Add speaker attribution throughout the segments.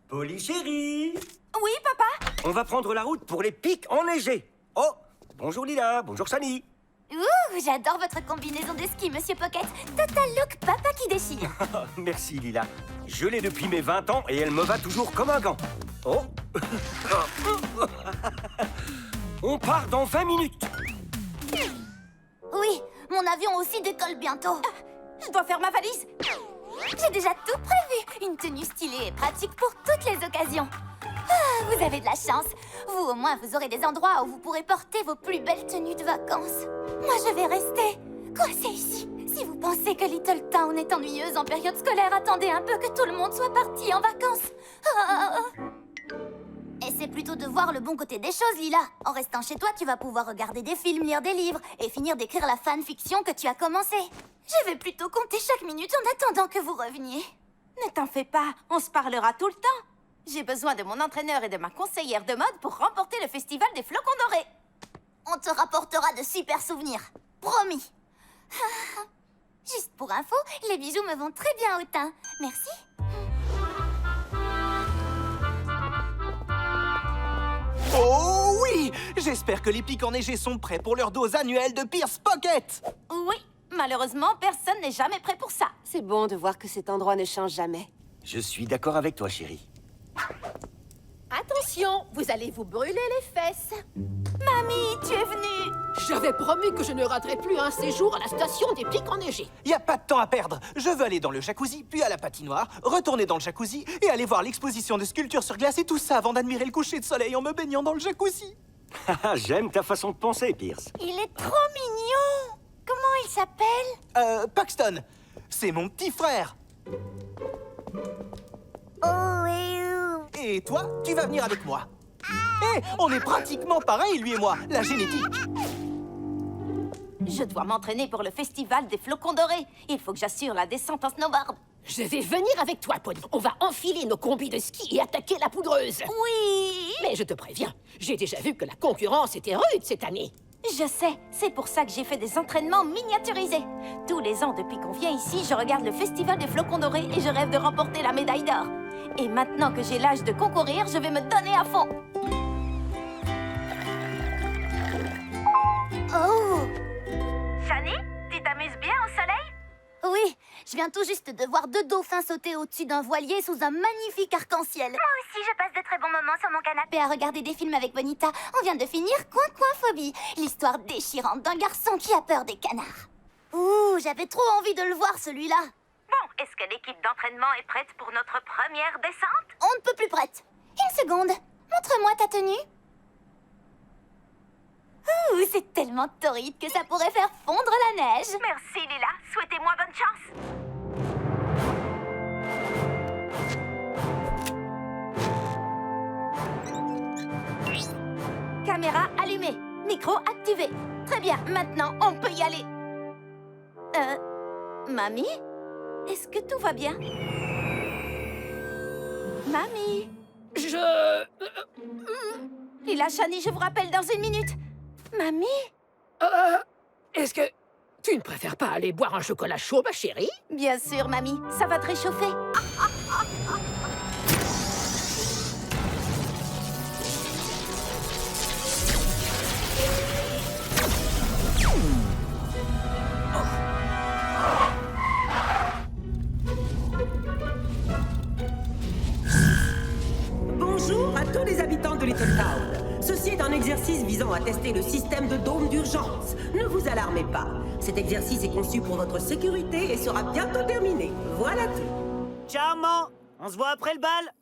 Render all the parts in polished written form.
Speaker 1: Polly chérie,
Speaker 2: Oui, papa?
Speaker 1: on va prendre la route pour les pics enneigés. Oh, bonjour Lila, bonjour Shani.
Speaker 2: Ouh, j'adore votre combinaison de ski, Monsieur Pocket. Total look papa qui déchire.
Speaker 1: Merci Lila. Je l'ai depuis mes 20 ans et elle me va toujours comme un gant. Oh. On part dans 20 minutes.
Speaker 2: Oui, mon avion aussi décolle bientôt. Je dois faire ma valise. J'ai déjà tout prévu. Une tenue stylée et pratique pour toutes les occasions. Ah, vous avez de la chance. Vous, au moins, vous aurez des endroits où vous pourrez porter vos plus belles tenues de vacances. Moi, je vais rester coincée ici. Si vous pensez que Little Town est ennuyeuse en période scolaire, attendez un peu que tout le monde soit parti en vacances. Ah. Essaie plutôt de voir le bon côté des choses, Lila. En restant chez toi, tu vas pouvoir regarder des films, lire des livres et finir d'écrire la fanfiction que tu as commencé. Je vais plutôt compter chaque minute en attendant que vous reveniez.
Speaker 3: Ne t'en fais pas, on se parlera tout le temps. J'ai besoin de mon entraîneur et de ma conseillère de mode pour remporter le festival des flocons dorés.
Speaker 2: On te rapportera de super souvenirs. Promis. Juste pour info, les bijoux me vont très bien au teint. Merci.
Speaker 4: Oh oui! J'espère que les pics enneigés sont prêts pour leur dose annuelle de Pierce Pocket!
Speaker 3: Oui, malheureusement, personne n'est jamais prêt pour ça.
Speaker 5: C'est bon de voir que cet endroit ne change jamais.
Speaker 1: Je suis d'accord avec toi chérie.
Speaker 6: Attention, vous allez vous brûler les fesses.
Speaker 3: Mamie, tu es venue.
Speaker 6: J'avais promis que je ne raterais plus un séjour à la station des pics enneigés.
Speaker 4: Y a pas de temps à perdre. Je veux aller dans le jacuzzi, puis à la patinoire, retourner dans le jacuzzi et aller voir l'exposition de sculptures sur glace et tout ça avant d'admirer le coucher de soleil en me baignant dans le jacuzzi.
Speaker 1: J'aime ta façon de penser, Pierce.
Speaker 2: Il est trop mignon. Comment il s'appelle?
Speaker 4: Paxton, c'est mon petit frère. Et toi, tu vas venir avec moi. Hé, on est pratiquement pareils, lui et moi, la génétique.
Speaker 3: Je dois m'entraîner pour le festival des flocons dorés. Il faut que j'assure la descente en snowboard.
Speaker 6: Je vais venir avec toi, Polly. On va enfiler nos combis de ski et attaquer la poudreuse.
Speaker 3: Oui.
Speaker 6: Mais je te préviens, j'ai déjà vu que la concurrence était rude cette année.
Speaker 3: Je sais, c'est pour ça que j'ai fait des entraînements miniaturisés. Tous les ans, depuis qu'on vient ici, je regarde le festival des flocons dorés et je rêve de remporter la médaille d'or. Et maintenant que j'ai l'âge de concourir, je vais me donner à fond.
Speaker 2: Oh!
Speaker 3: Shani, tu t'amuses bien au soleil?
Speaker 2: Oui, je viens tout juste de voir 2 dauphins sauter au-dessus d'un voilier sous un magnifique arc-en-ciel. Moi aussi, je passe de très bons moments sur mon canapé à regarder des films avec Bonita. On vient de finir Coin-Coin-Phobie, l'histoire déchirante d'un garçon qui a peur des canards. Ouh, j'avais trop envie de le voir, celui-là.
Speaker 3: Bon, est-ce que l'équipe d'entraînement est prête pour notre première descente?
Speaker 2: On ne peut plus prête. Une seconde, montre-moi ta tenue. Ouh, c'est tellement torride que ça pourrait faire fondre la neige.
Speaker 3: Merci Lila, souhaitez-moi bonne chance. Caméra allumée, micro activé. Très bien, maintenant on peut y aller. Mamie? Est-ce que tout va bien? Mamie? Lila, Shani, je vous rappelle dans 1 minute. Mamie?
Speaker 6: Est-ce que tu ne préfères pas aller boire un chocolat chaud, ma chérie?
Speaker 3: Bien sûr, mamie, ça va te réchauffer.
Speaker 7: Bonjour à tous les habitants de Little Town. Ceci est un exercice visant à tester le système de dôme d'urgence. Ne vous alarmez pas. Cet exercice est conçu pour votre sécurité et sera bientôt terminé. Voilà tout.
Speaker 8: Ciao, maman. On se voit après le bal.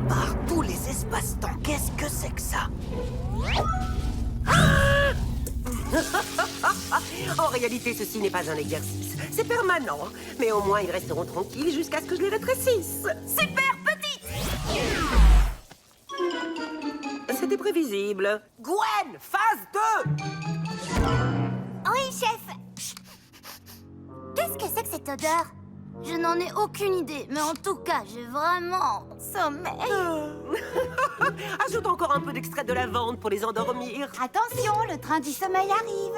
Speaker 4: Par tous les espaces-temps, qu'est-ce que c'est que ça?
Speaker 7: En réalité, ceci n'est pas un exercice. C'est permanent. Mais au moins, ils resteront tranquilles jusqu'à ce que je les rétrécisse.
Speaker 3: Super petite!
Speaker 7: C'était prévisible. Gwen, phase 2!
Speaker 2: Oui, chef. Qu'est-ce que c'est que cette odeur? Je n'en ai aucune idée, mais en tout cas, j'ai vraiment sommeil.
Speaker 7: Ajoute encore un peu d'extrait de lavande pour les endormir.
Speaker 3: Attention, le train du sommeil arrive.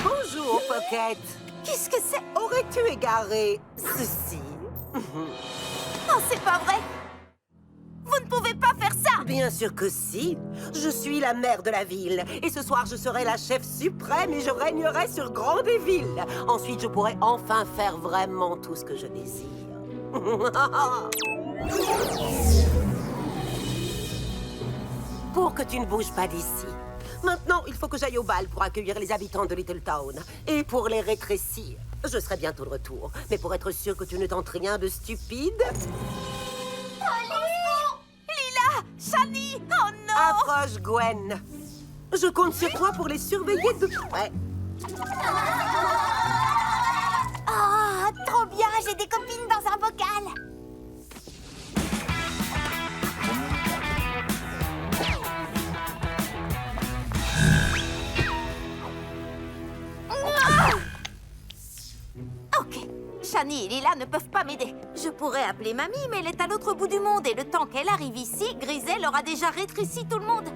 Speaker 7: Bonjour, Pocket.
Speaker 3: Qu'est-ce que c'est?
Speaker 7: Aurais-tu égaré ceci?
Speaker 3: Oh, c'est pas vrai! Vous ne pouvez pas faire ça!
Speaker 7: Bien sûr que si. Je suis la mère de la ville. Et ce soir, je serai la chef suprême et je régnerai sur Grandéville. Ensuite, je pourrai enfin faire vraiment tout ce que je désire. Pour que tu ne bouges pas d'ici. Maintenant, il faut que j'aille au bal pour accueillir les habitants de Little Town. Et pour les rétrécir. Je serai bientôt de retour. Mais pour être sûr que tu ne tentes rien de stupide...
Speaker 3: Lila! Shani! Oh non!
Speaker 7: Approche, Gwen. Je compte sur toi pour les surveiller de près.
Speaker 2: Oh, trop bien, j'ai des copines dans un bocal.
Speaker 3: Ok. Shani et Lila ne peuvent pas m'aider. Je pourrais appeler Mamie, mais elle est à l'autre bout du monde. Et le temps qu'elle arrive ici, Grisel aura déjà rétréci tout le monde.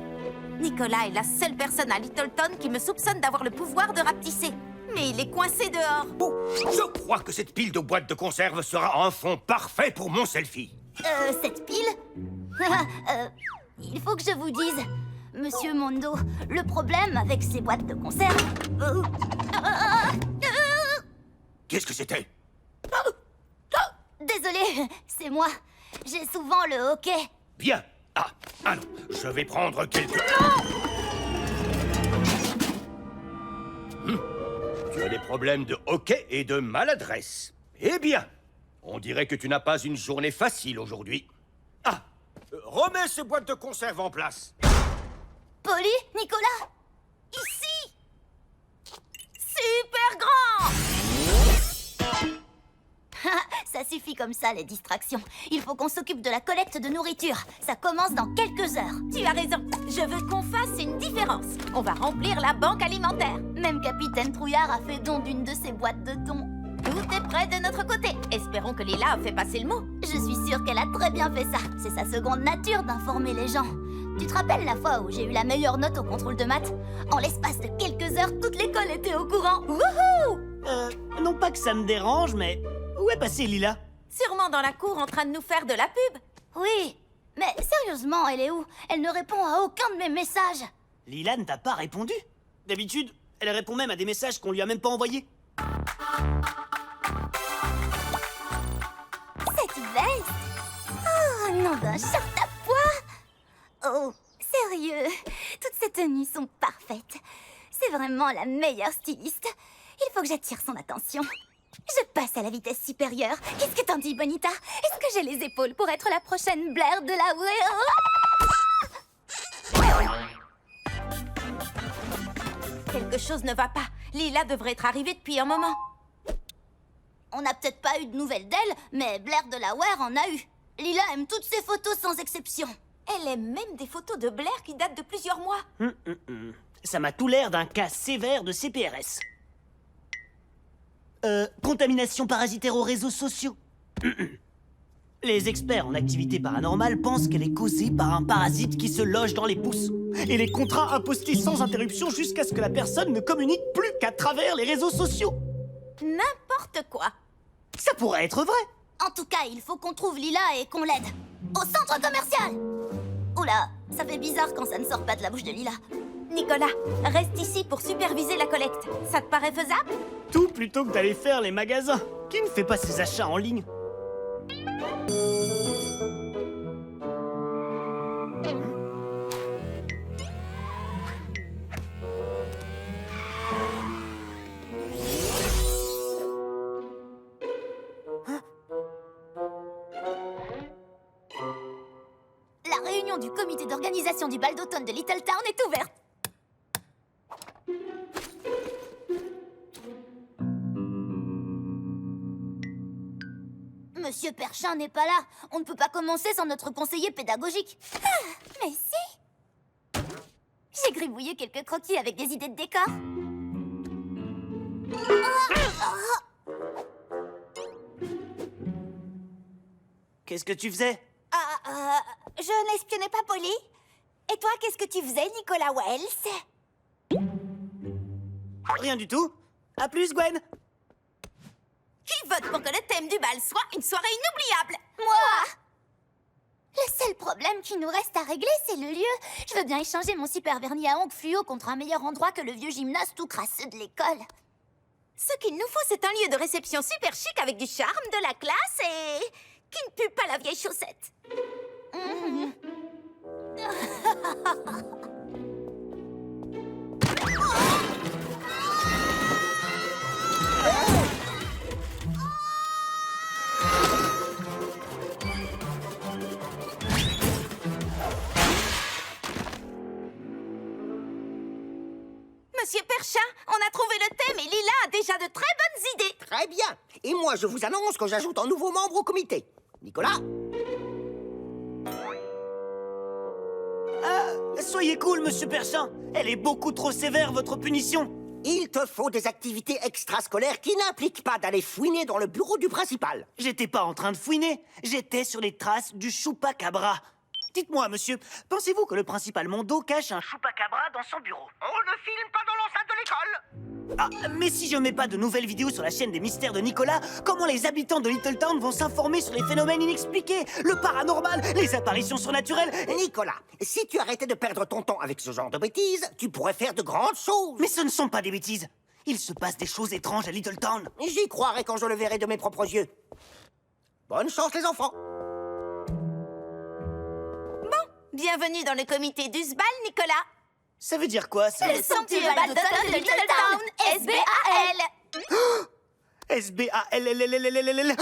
Speaker 3: Nicolas est la seule personne à Littleton qui me soupçonne d'avoir le pouvoir de rapetisser. Mais il est coincé dehors.
Speaker 1: Oh, je crois que cette pile de boîtes de conserve sera un fond parfait pour mon selfie.
Speaker 2: Cette pile il faut que je vous dise, Monsieur Mondo, le problème avec ces boîtes de conserve...
Speaker 1: Qu'est-ce que c'était?
Speaker 2: Désolée, c'est moi. J'ai souvent le hoquet.
Speaker 1: Bien. Ah, alors, je vais prendre quelques... Tu as des problèmes de hoquet et de maladresse. Eh bien, on dirait que tu n'as pas une journée facile aujourd'hui. Ah, remets ces boîtes de conserve en place.
Speaker 2: Polly, Nicolas, ici. Super grand. Ça suffit comme ça, les distractions. Il faut qu'on s'occupe de la collecte de nourriture. Ça commence dans quelques heures.
Speaker 3: Tu as raison. Je veux qu'on fasse une différence. On va remplir la banque alimentaire.
Speaker 2: Même Capitaine Trouillard a fait don d'une de ses boîtes de thon.
Speaker 3: Tout est prêt de notre côté. Espérons que Lila a fait passer le mot.
Speaker 2: Je suis sûre qu'elle a très bien fait ça. C'est sa seconde nature d'informer les gens. Tu te rappelles la fois où j'ai eu la meilleure note au contrôle de maths? En l'espace de quelques heures, toute l'école était au courant. Wouhou!
Speaker 8: Non pas que ça me dérange, mais où est passée Lila?
Speaker 3: Sûrement dans la cour en train de nous faire de la pub.
Speaker 2: Oui, mais sérieusement, elle est où? Elle ne répond à aucun de mes messages.
Speaker 8: Lila ne t'a pas répondu? D'habitude, elle répond même à des messages qu'on lui a même pas envoyés.
Speaker 2: Cette veste? Oh, nom d'un short à pois! Oh, sérieux, toutes ces tenues sont parfaites. C'est vraiment la meilleure styliste. Il faut que j'attire son attention. Je passe à la vitesse supérieure. Qu'est-ce que t'en dis, Bonita? Est-ce que j'ai les épaules pour être la prochaine Blair de la
Speaker 3: Quelque chose ne va pas. Lila devrait être arrivée depuis un moment.
Speaker 2: On n'a peut-être pas eu de nouvelles d'elle, mais Blair de la Ware en a eu. Lila aime toutes ses photos sans exception.
Speaker 3: Elle aime même des photos de Blair qui datent de plusieurs mois.
Speaker 8: Ça m'a tout l'air d'un cas sévère de CPRS. Contamination parasitaire aux réseaux sociaux. Les experts en activité paranormale pensent qu'elle est causée par un parasite qui se loge dans les pouces et les contraint à poster sans interruption jusqu'à ce que la personne ne communique plus qu'à travers les réseaux sociaux.
Speaker 3: N'importe quoi.
Speaker 8: Ça pourrait être vrai.
Speaker 2: En tout cas, il faut qu'on trouve Lila et qu'on l'aide. Au centre commercial! Oula, ça fait bizarre quand ça ne sort pas de la bouche de Lila.
Speaker 3: Nicolas, reste ici pour superviser la collecte. Ça te paraît faisable?
Speaker 8: Tout plutôt que d'aller faire les magasins. Qui ne fait pas ses achats en ligne?
Speaker 2: La réunion du comité d'organisation du bal d'automne de Little Town est ouverte. Monsieur Perchin n'est pas là. On ne peut pas commencer sans notre conseiller pédagogique. Ah, mais si! J'ai gribouillé quelques croquis avec des idées de décor.
Speaker 8: Qu'est-ce que tu faisais?
Speaker 2: Je n'espionnais pas Polly. Et toi, qu'est-ce que tu faisais, Nicolas Wells?
Speaker 8: Rien du tout. À plus, Gwen.
Speaker 3: Qui vote pour que le thème du bal soit une soirée inoubliable?
Speaker 2: Moi! Le seul problème qu'il nous reste à régler, c'est le lieu. Je veux bien échanger mon super vernis à ongles fluo contre un meilleur endroit que le vieux gymnase tout crasseux de l'école.
Speaker 3: Ce qu'il nous faut, c'est un lieu de réception super chic avec du charme, de la classe et... qui ne pue pas la vieille chaussette. Monsieur Perchin, on a trouvé le thème et Lila a déjà de très bonnes idées.
Speaker 9: Très bien. Et moi, je vous annonce que j'ajoute un nouveau membre au comité. Nicolas?
Speaker 8: Soyez cool, monsieur Perchin. Elle est beaucoup trop sévère, votre punition.
Speaker 9: Il te faut des activités extrascolaires qui n'impliquent pas d'aller fouiner dans le bureau du principal.
Speaker 8: J'étais pas en train de fouiner. J'étais sur les traces du chupacabra. Dites-moi, monsieur, pensez-vous que le principal Mondo cache un chupacabra dans son bureau?
Speaker 9: On ne filme pas dans l'enceinte de l'école.
Speaker 8: Ah, mais si je mets pas de nouvelles vidéos sur la chaîne des mystères de Nicolas, comment les habitants de Little Town vont s'informer sur les phénomènes inexpliqués, le paranormal, les apparitions surnaturelles
Speaker 9: Nicolas, si tu arrêtais de perdre ton temps avec ce genre de bêtises, tu pourrais faire de grandes choses.
Speaker 8: Mais ce ne sont pas des bêtises. Il se passe des choses étranges à Little Town.
Speaker 9: J'y croirai quand je le verrai de mes propres yeux. Bonne chance, les enfants.
Speaker 3: Bienvenue dans le comité du SBAL, Nicolas.
Speaker 8: Ça veut dire quoi, ça?
Speaker 2: Le sanctuaire bal d'automne de Little Town, SBAL.
Speaker 8: SBALLLLLL.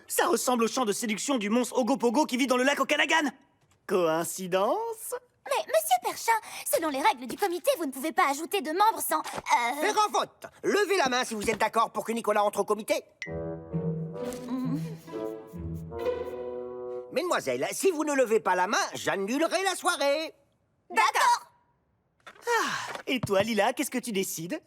Speaker 8: Ça ressemble au chant de séduction du monstre Ogopogo qui vit dans le lac Okanagan. Coïncidence?
Speaker 2: Mais, monsieur Perchin, selon les règles du comité, vous ne pouvez pas ajouter de membres sans...
Speaker 9: Faire un vote. Levez la main si vous êtes d'accord pour que Nicolas entre au comité. Mesdemoiselles, si vous ne levez pas la main, j'annulerai la soirée.
Speaker 2: D'accord.
Speaker 8: Et toi, Lila, qu'est-ce que tu décides?